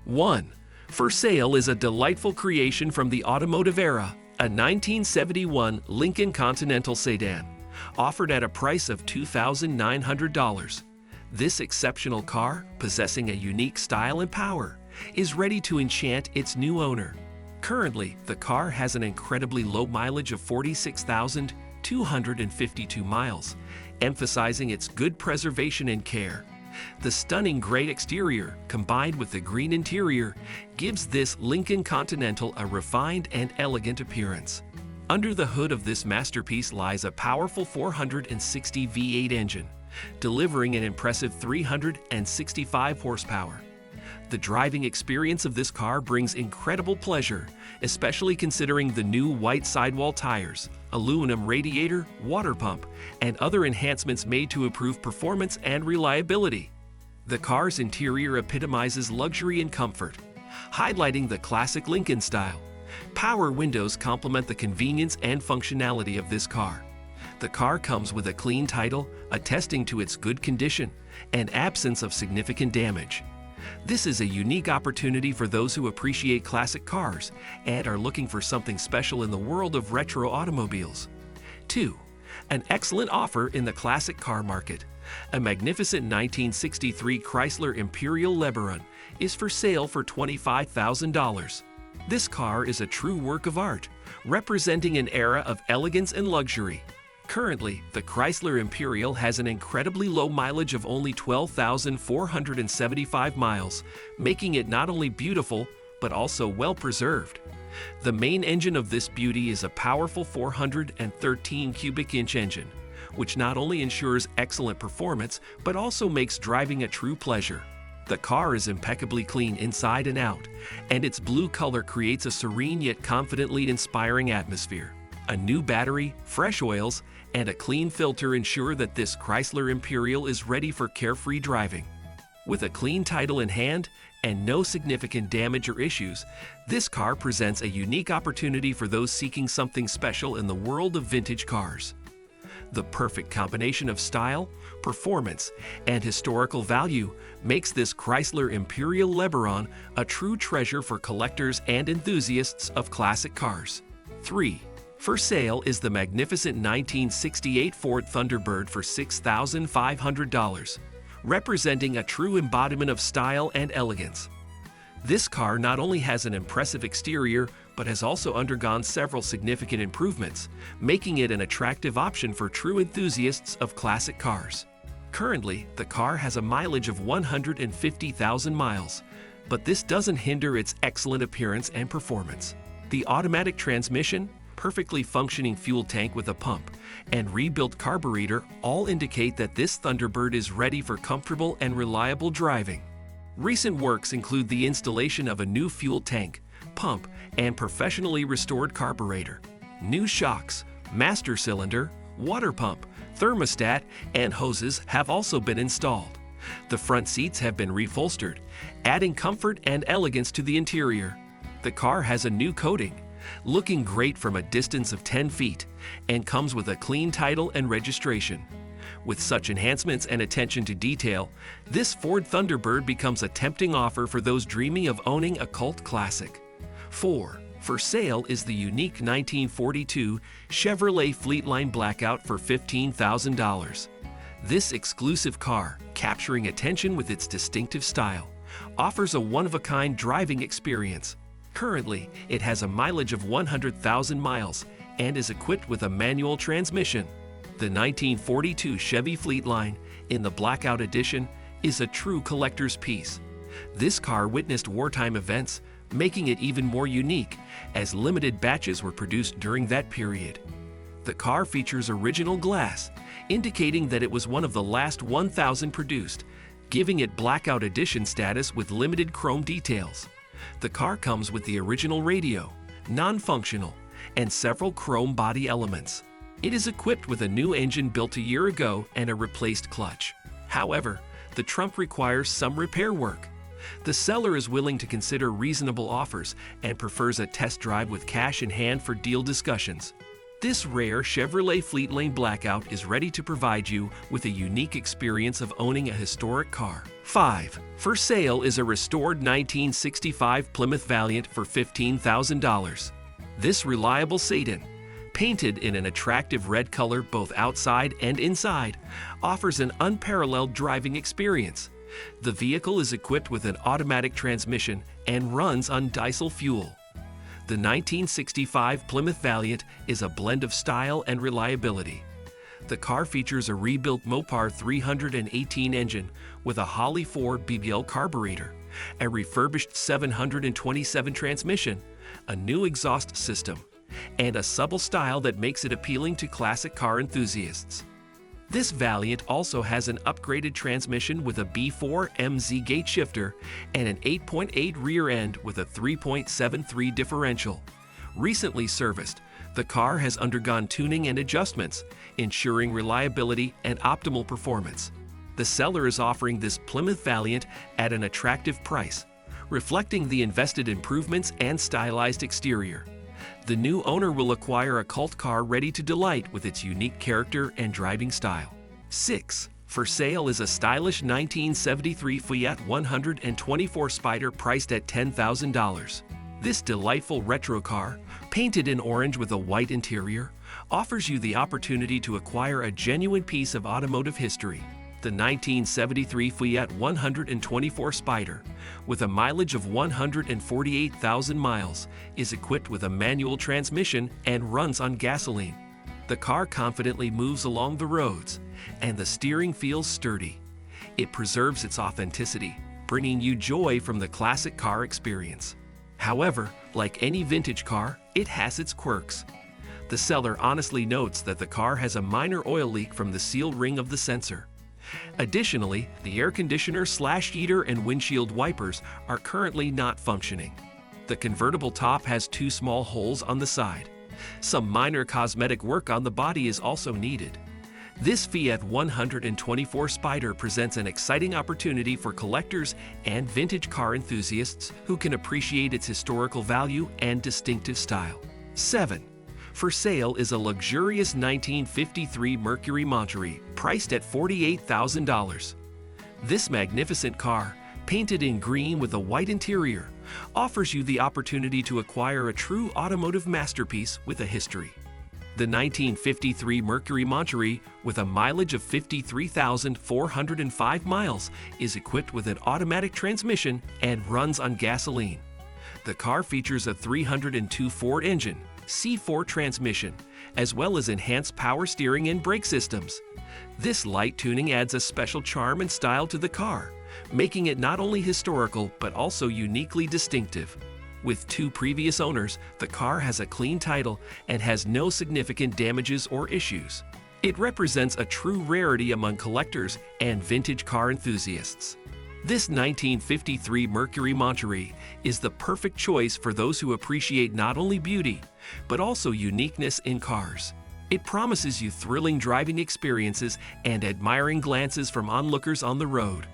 1. For sale is a delightful creation from the automotive era, a 1971 Lincoln Continental sedan, offered at a price of $2,900. This exceptional car, possessing a unique style and power, is ready to enchant its new owner. Currently, the car has an incredibly low mileage of 46,252 miles, emphasizing its good preservation and care. The stunning gray exterior, combined with the green interior, gives this Lincoln Continental a refined and elegant appearance. Under the hood of this masterpiece lies a powerful 460 V8 engine, delivering an impressive 365 horsepower. The driving experience of this car brings incredible pleasure, especially considering the new white sidewall tires, aluminum radiator, water pump, and other enhancements made to improve performance and reliability. The car's interior epitomizes luxury and comfort, highlighting the classic Lincoln style. Power windows complement the convenience and functionality of this car. The car comes with a clean title, attesting to its good condition and absence of significant damage. This is a unique opportunity for those who appreciate classic cars and are looking for something special in the world of retro automobiles. 2. An excellent offer in the classic car market. A magnificent 1963 Chrysler Imperial Lebaron is for sale for $25,000. This car is a true work of art, representing an era of elegance and luxury. Currently, the Chrysler Imperial has an incredibly low mileage of only 12,475 miles, making it not only beautiful, but also well preserved. The main engine of this beauty is a powerful 413 cubic inch engine, which not only ensures excellent performance, but also makes driving a true pleasure. The car is impeccably clean inside and out, and its blue color creates a serene yet confidently inspiring atmosphere. A new battery, fresh oils, and a clean filter ensure that this Chrysler Imperial is ready for carefree driving. With a clean title in hand and no significant damage or issues, this car presents a unique opportunity for those seeking something special in the world of vintage cars. The perfect combination of style, performance, and historical value makes this Chrysler Imperial Lebaron a true treasure for collectors and enthusiasts of classic cars. 3. For sale is the magnificent 1968 Ford Thunderbird for $6,500, representing a true embodiment of style and elegance. This car not only has an impressive exterior, but has also undergone several significant improvements, making it an attractive option for true enthusiasts of classic cars. Currently, the car has a mileage of 150,000 miles, but this doesn't hinder its excellent appearance and performance. The automatic transmission, perfectly functioning fuel tank with a pump, and rebuilt carburetor all indicate that this Thunderbird is ready for comfortable and reliable driving. Recent works include the installation of a new fuel tank, pump, and professionally restored carburetor. New shocks, master cylinder, water pump, thermostat, and hoses have also been installed. The front seats have been reupholstered, adding comfort and elegance to the interior. The car has a new coating, looking great from a distance of 10 feet, and comes with a clean title and registration. With such enhancements and attention to detail, this Ford Thunderbird becomes a tempting offer for those dreaming of owning a cult classic. 4. For sale is the unique 1942 Chevrolet Fleetline Blackout for $15,000. This exclusive car, capturing attention with its distinctive style, offers a one-of-a-kind driving experience. Currently, it has a mileage of 100,000 miles and is equipped with a manual transmission. The 1942 Chevy Fleetline, in the Blackout edition, is a true collector's piece. This car witnessed wartime events, making it even more unique, as limited batches were produced during that period. The car features original glass, indicating that it was one of the last 1,000 produced, giving it Blackout edition status with limited chrome details. The car comes with the original radio, non-functional, and several chrome body elements. It is equipped with a new engine built a year ago and a replaced clutch. However, the trunk requires some repair work. The seller is willing to consider reasonable offers and prefers a test drive with cash in hand for deal discussions. This rare Chevrolet Fleetline Blackout is ready to provide you with a unique experience of owning a historic car. 5. For sale is a restored 1965 Plymouth Valiant for $15,000. This reliable sedan, painted in an attractive red color both outside and inside, offers an unparalleled driving experience. The vehicle is equipped with an automatic transmission and runs on diesel fuel. The 1965 Plymouth Valiant is a blend of style and reliability. The car features a rebuilt Mopar 318 engine with a Holly 4 BBL carburetor, a refurbished 727 transmission, a new exhaust system, and a supple style that makes it appealing to classic car enthusiasts. This Valiant also has an upgraded transmission with a B4 MZ gate shifter and an 8.8 rear end with a 3.73 differential. Recently serviced, the car has undergone tuning and adjustments, ensuring reliability and optimal performance. The seller is offering this Plymouth Valiant at an attractive price, reflecting the invested improvements and stylized exterior. The new owner will acquire a cult car ready to delight with its unique character and driving style. 6. For sale is a stylish 1973 Fiat 124 Spider priced at $10,000. This delightful retro car, painted in orange with a white interior, offers you the opportunity to acquire a genuine piece of automotive history. The 1973 Fiat 124 Spider, with a mileage of 148,000 miles, is equipped with a manual transmission and runs on gasoline. The car confidently moves along the roads, and the steering feels sturdy. It preserves its authenticity, bringing you joy from the classic car experience. However, like any vintage car, it has its quirks. The seller honestly notes that the car has a minor oil leak from the seal ring of the sensor. Additionally, the air conditioner/heater and windshield wipers are currently not functioning. The convertible top has 2 small holes on the side. Some minor cosmetic work on the body is also needed. This Fiat 124 Spider presents an exciting opportunity for collectors and vintage car enthusiasts who can appreciate its historical value and distinctive style. 7. For sale is a luxurious 1953 Mercury Montery, priced at $48,000. This magnificent car, painted in green with a white interior, offers you the opportunity to acquire a true automotive masterpiece with a history. The 1953 Mercury Montery, with a mileage of 53,405 miles, is equipped with an automatic transmission and runs on gasoline. The car features a 302 Ford engine, C4 transmission, as well as enhanced power steering and brake systems. This light tuning adds a special charm and style to the car, making it not only historical but also uniquely distinctive. With 2 previous owners, the car has a clean title and has no significant damages or issues. It represents a true rarity among collectors and vintage car enthusiasts. This 1953 Mercury Montery is the perfect choice for those who appreciate not only beauty, but also uniqueness in cars. It promises you thrilling driving experiences and admiring glances from onlookers on the road.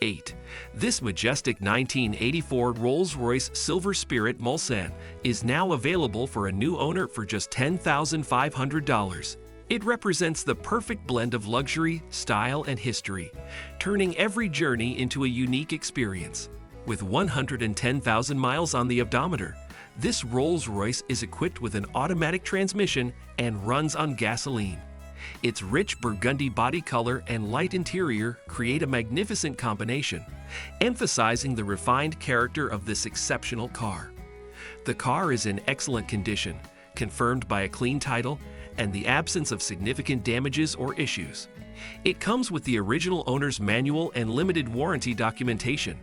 8. This majestic 1984 Rolls-Royce Silver Spirit Mulsanne is now available for a new owner for just $10,500. It represents the perfect blend of luxury, style, and history, turning every journey into a unique experience. With 110,000 miles on the odometer, this Rolls-Royce is equipped with an automatic transmission and runs on gasoline. Its rich burgundy body color and light interior create a magnificent combination, emphasizing the refined character of this exceptional car. The car is in excellent condition, confirmed by a clean title and the absence of significant damages or issues. It comes with the original owner's manual and limited warranty documentation,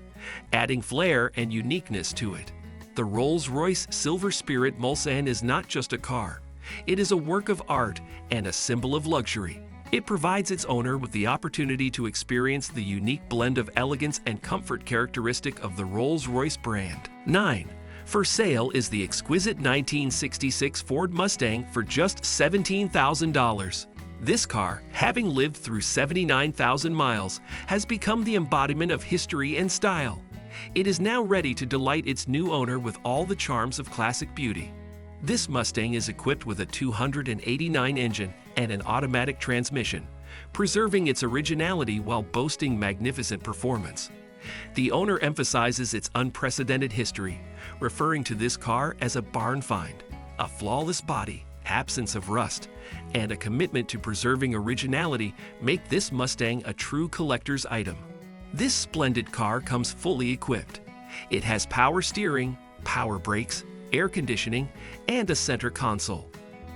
adding flair and uniqueness to it. The Rolls-Royce Silver Spirit Mulsanne is not just a car. It is a work of art and a symbol of luxury. It provides its owner with the opportunity to experience the unique blend of elegance and comfort characteristic of the Rolls-Royce brand. 9. For sale is the exquisite 1966 Ford Mustang for just $17,000. This car, having lived through 79,000 miles, has become the embodiment of history and style. It is now ready to delight its new owner with all the charms of classic beauty. This Mustang is equipped with a 289 engine and an automatic transmission, preserving its originality while boasting magnificent performance. The owner emphasizes its unprecedented history, referring to this car as a barn find. A flawless body, absence of rust, and a commitment to preserving originality make this Mustang a true collector's item. This splendid car comes fully equipped. It has power steering, power brakes, air conditioning, and a center console.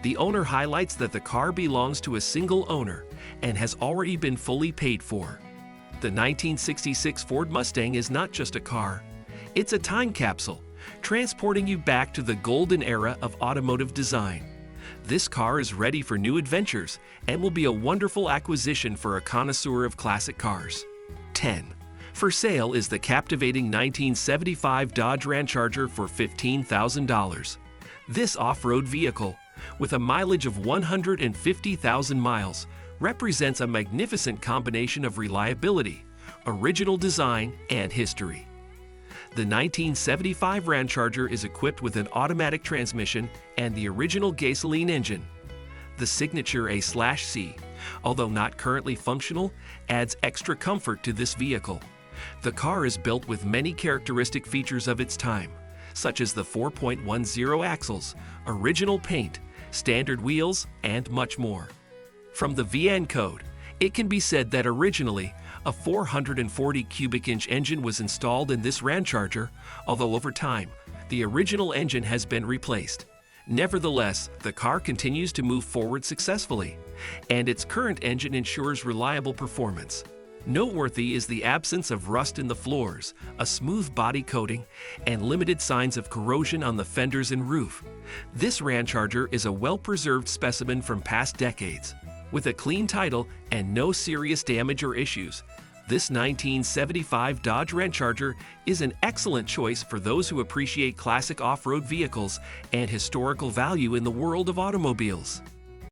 The owner highlights that the car belongs to a single owner and has already been fully paid for. The 1966 Ford Mustang is not just a car, it's a time capsule, transporting you back to the golden era of automotive design. This car is ready for new adventures and will be a wonderful acquisition for a connoisseur of classic cars. 10. For sale is the captivating 1975 Dodge Ramcharger for $15,000. This off-road vehicle, with a mileage of 150,000 miles, represents a magnificent combination of reliability, original design, and history. The 1975 Ramcharger is equipped with an automatic transmission and the original gasoline engine. The signature A/C, although not currently functional, adds extra comfort to this vehicle. The car is built with many characteristic features of its time, such as the 4.10 axles, original paint, standard wheels, and much more. From the VN code, it can be said that originally, a 440 cubic inch engine was installed in this Ramcharger, although over time, the original engine has been replaced. Nevertheless, the car continues to move forward successfully, and its current engine ensures reliable performance. Noteworthy is the absence of rust in the floors, a smooth body coating, and limited signs of corrosion on the fenders and roof. This Ramcharger is a well-preserved specimen from past decades. With a clean title and no serious damage or issues, this 1975 Dodge Ramcharger is an excellent choice for those who appreciate classic off-road vehicles and historical value in the world of automobiles.